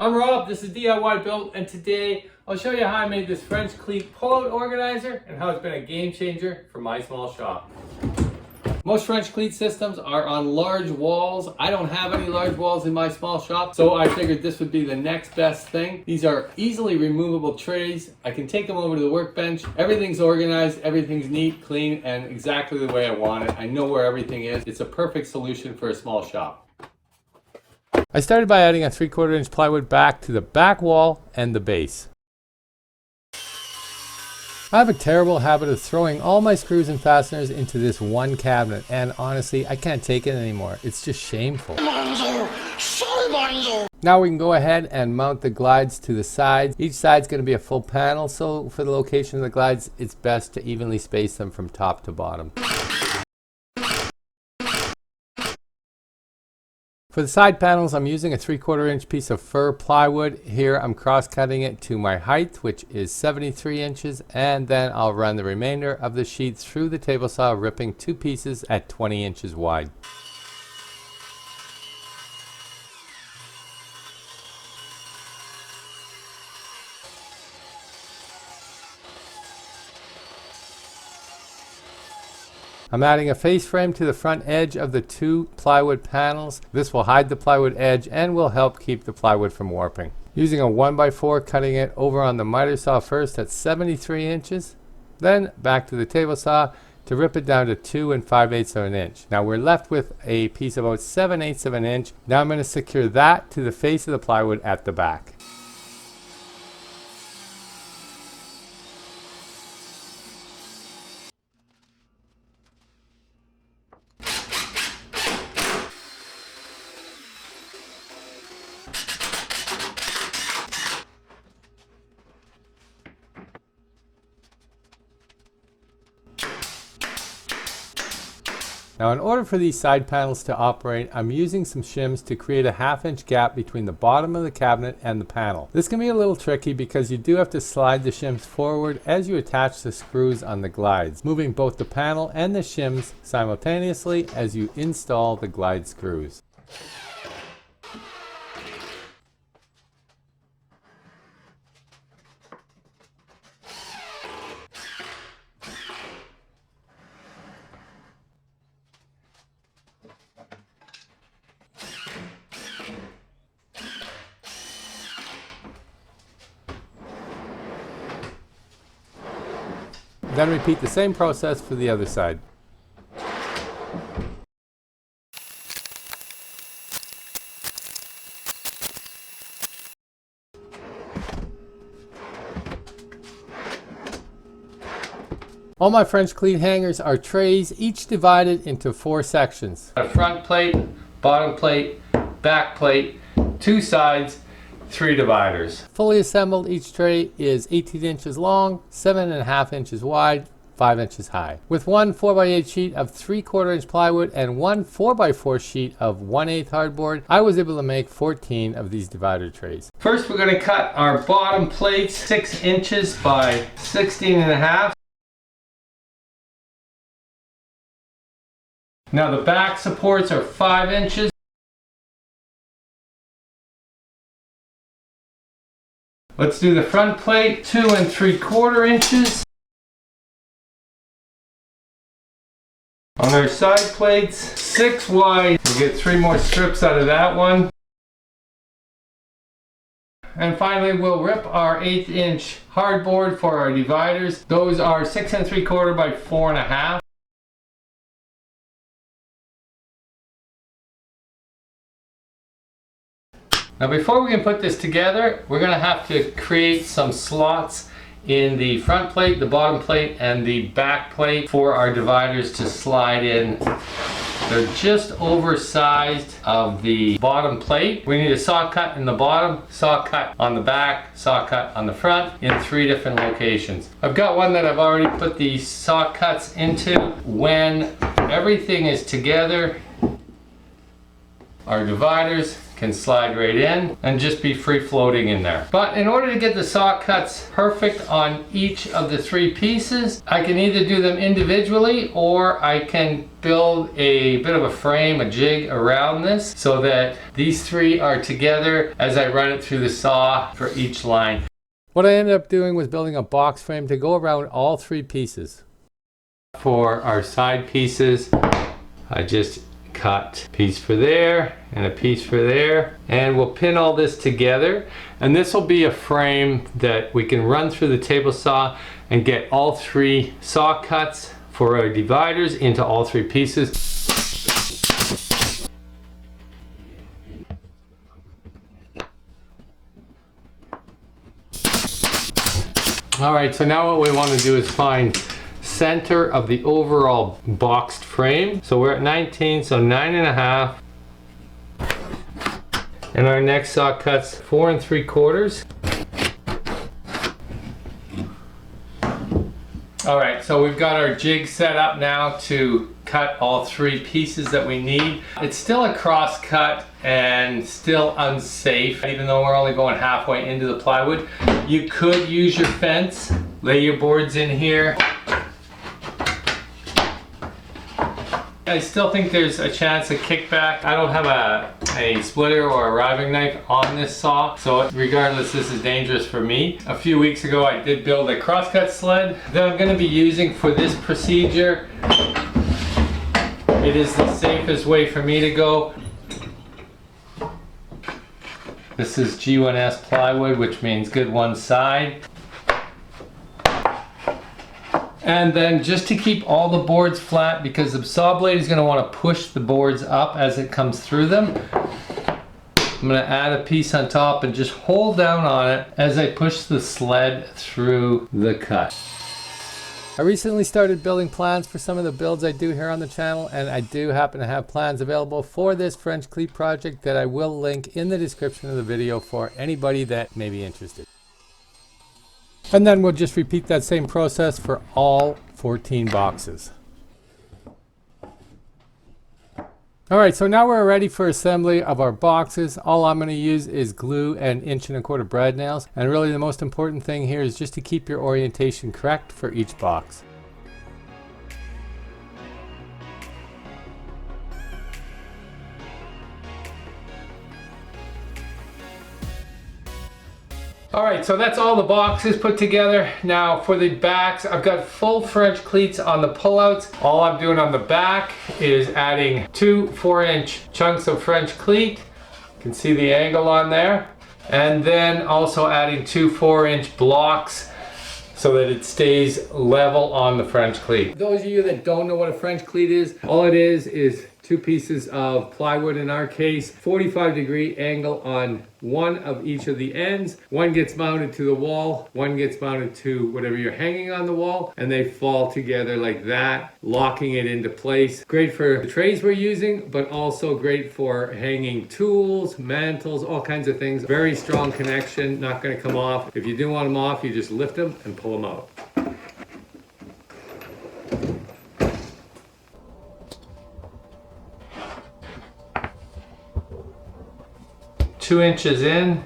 I'm Rob, this is DIY Built, and today I'll show you how I made this French Cleat pull-out organizer and how it's been a game changer for my small shop. Most French Cleat systems are on large walls. I don't have any large walls in my small shop, so I figured this would be the next best thing. These are easily removable trays. I can take them over to the workbench. Everything's organized, everything's neat, clean, and exactly the way I want it. I know where everything is. It's a perfect solution for a small shop. I started by adding a 3/4 inch plywood back to the back wall and the base. I have a terrible habit of throwing all my screws and fasteners into this one cabinet, and honestly, I can't take it anymore. It's just shameful. Now we can go ahead and mount the glides to the sides. Each side's going to be a full panel, so for the location of the glides, it's best to evenly space them from top to bottom. For the side panels, I'm using a 3/4 inch piece of fir plywood. Here I'm cross-cutting it to my height, which is 73 inches, and then I'll run the remainder of the sheet through the table saw, ripping 2 pieces at 20 inches wide. I'm adding a face frame to the front edge of the 2 plywood panels. This will hide the plywood edge and will help keep the plywood from warping. Using a 1x4, cutting it over on the miter saw first at 73 inches, then back to the table saw to rip it down to 2 5/8 of an inch. Now we're left with a piece about 7/8 of an inch. Now I'm going to secure that to the face of the plywood at the back. Now in order for these side panels to operate, I'm using some shims to create a 1/2 inch gap between the bottom of the cabinet and the panel. This can be a little tricky because you do have to slide the shims forward as you attach the screws on the glides, moving both the panel and the shims simultaneously as you install the glide screws. Then repeat the same process for the other side. All my French Cleat hangers are trays, each divided into 4 sections. A front plate, bottom plate, back plate, 2 sides, 3 dividers. Fully assembled, each tray is 18 inches long, 7.5 inches wide, 5 inches high. With one 4x8 sheet of 3/4 inch plywood and one 4x4 sheet of 1/8 hardboard, I was able to make 14 of these divider trays. First we're going to cut our bottom plates 6 inches by 16.5. Now the back supports are 5 inches. Let's do the front plate, 2 3/4 inches. On our side plates, 6 wide. We'll get 3 more strips out of that one. And finally, we'll rip our 1/8 inch hardboard for our dividers. Those are 6 3/4 by 4.5. Now before we can put this together, we're going to have to create some slots in the front plate, the bottom plate, and the back plate for our dividers to slide in. They're just oversized of the bottom plate. We need a saw cut in the bottom, saw cut on the back, saw cut on the front in 3 different locations. I've got one that I've already put the saw cuts into. When everything is together, our dividers can slide right in and just be free floating in there. But in order to get the saw cuts perfect on each of the 3 pieces, I can either do them individually or I can build a bit of a frame, a jig around this so that these 3 are together as I run it through the saw for each line. What I ended up doing was building a box frame to go around all 3 pieces. For our side pieces, I just cut a piece for there and a piece for there, and we'll pin all this together, and this will be a frame that we can run through the table saw and get all 3 saw cuts for our dividers into all 3 pieces. Alright, so now what we want to do is find center of the overall boxed frame. So we're at 19, so 9.5. And our next saw cuts 4 3/4. Alright, so we've got our jig set up now to cut all 3 pieces that we need. It's still a cross cut and still unsafe, even though we're only going halfway into the plywood. You could use your fence, lay your boards in here. I still think there's a chance of kickback. I don't have a splitter or a riving knife on this saw, so regardless, this is dangerous for me. A few weeks ago I did build a crosscut sled that I'm going to be using for this procedure. It is the safest way for me to go. This is G1S plywood, which means good one side. And then just to keep all the boards flat, because the saw blade is going to want to push the boards up as it comes through them, I'm going to add a piece on top and just hold down on it as I push the sled through the cut. I recently started building plans for some of the builds I do here on the channel, and I do happen to have plans available for this French cleat project that I will link in the description of the video for anybody that may be interested. And then we'll just repeat that same process for all 14 boxes. Alright, so now we're ready for assembly of our boxes. All I'm going to use is glue and 1 1/4" brad nails. And really the most important thing here is just to keep your orientation correct for each box. Alright, so that's all the boxes put together. Now for the backs, I've got full French cleats on the pullouts. All I'm doing on the back is adding 2 4-inch chunks of French cleat. You can see the angle on there. And then also adding 2 4-inch blocks so that it stays level on the French cleat. Those of you that don't know what a French cleat is, all it is 2 pieces of plywood in our case, 45-degree angle on one of each of the ends. One gets mounted to the wall, one gets mounted to whatever you're hanging on the wall, and they fall together like that, locking it into place. Great for the trays we're using, but also great for hanging tools, mantles, all kinds of things. Very strong connection, not going to come off. If you do want them off, you just lift them and pull them out. Two inches in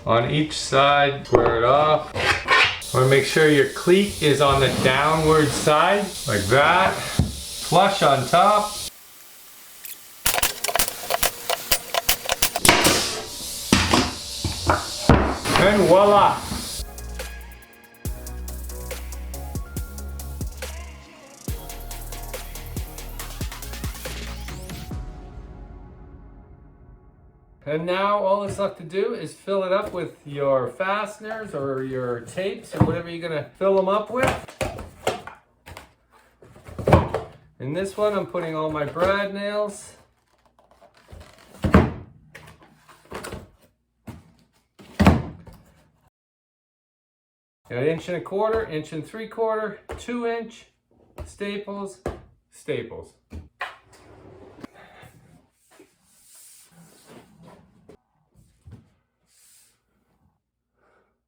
on each side, square it off. Want to make sure your cleat is on the downward side, like that. Flush on top. And voila! And now all that's left to do is fill it up with your fasteners or your tapes or whatever you're going to fill them up with. In this one I'm putting all my brad nails. Got 1 1/4", 1 3/4", 2-inch staples, staples.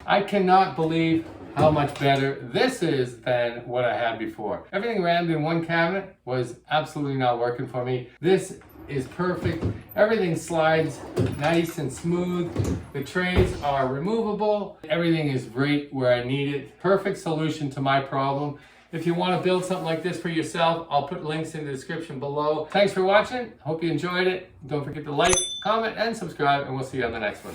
I cannot believe how much better this is than what I had before. Everything rammed in one cabinet was absolutely not working for me. This is perfect. Everything slides nice and smooth. The trays are removable. Everything is right where I need it. Perfect solution to my problem. If you want to build something like this for yourself, I'll put links in the description below. Thanks for watching. Hope you enjoyed it. Don't forget to like, comment, and subscribe, and we'll see you on the next one.